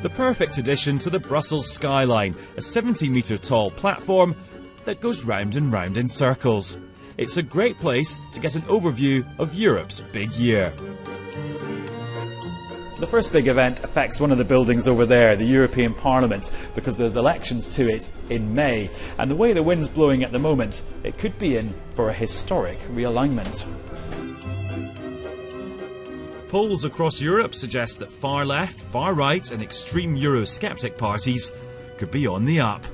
The perfect addition to the Brussels skyline, a 70-metre tall platform that goes round and round in circles. It's a great place to get an overview of Europe's big year. The first big event affects one of the buildings over there, the European Parliament, because there's elections to it in May. And the way the wind's blowing at the moment, it could be in for a historic realignment. Polls across Europe suggest that far left, far right and extreme Eurosceptic parties could be on the up.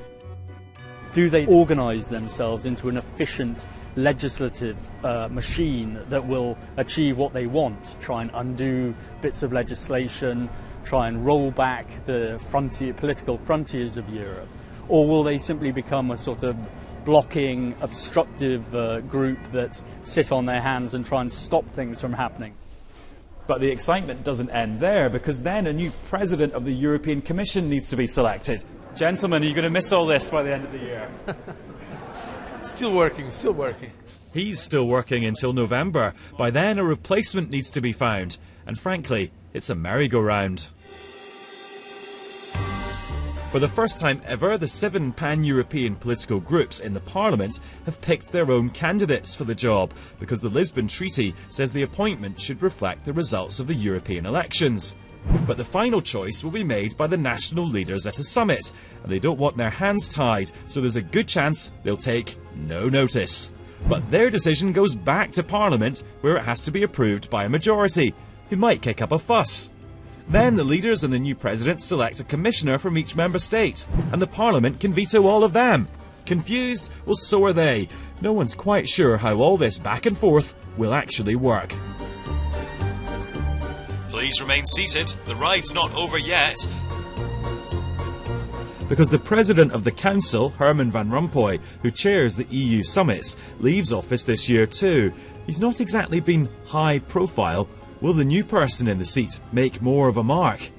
Do they organise themselves into an efficient legislative machine that will achieve what they want, try and undo bits of legislation, try and roll back the political frontiers of Europe? Or will they simply become a sort of blocking, obstructive group that sit on their hands and try and stop things from happening? But the excitement doesn't end there, because then a new president of the European Commission needs to be selected. Gentlemen, are you going to miss all this by the end of the year? Still working. He's still working until November. By then, a replacement needs to be found. And frankly, it's a merry-go-round. For the first time ever, the 7 pan-European political groups in the Parliament have picked their own candidates for the job, because the Lisbon Treaty says the appointment should reflect the results of the European elections. But the final choice will be made by the national leaders at a summit, and they don't want their hands tied, so there's a good chance they'll take no notice. But their decision goes back to Parliament, where it has to be approved by a majority, who might kick up a fuss. Then the leaders and the new president select a commissioner from each member state, and the Parliament can veto all of them. Confused? Well, so are they. No one's quite sure how all this back and forth will actually work. Please remain seated. The ride's not over yet. Because the President of the Council, Herman Van Rompuy, who chairs the EU summits, leaves office this year too. He's not exactly been high profile. Will the new person in the seat make more of a mark?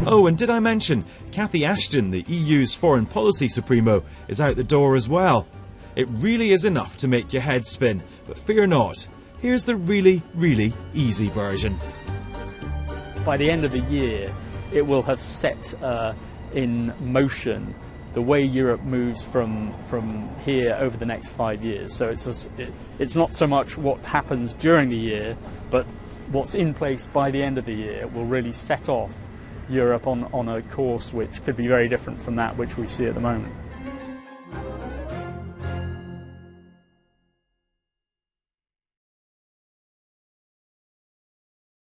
Oh, and did I mention, Cathy Ashton, the EU's foreign policy supremo, is out the door as well. It really is enough to make your head spin, but fear not. Here's the really, really easy version. By the end of the year, it will have set in motion the way Europe moves from here over the next 5 years. So it's not so much what happens during the year, but what's in place by the end of the year will really set off Europe on a course which could be very different from that which we see at the moment.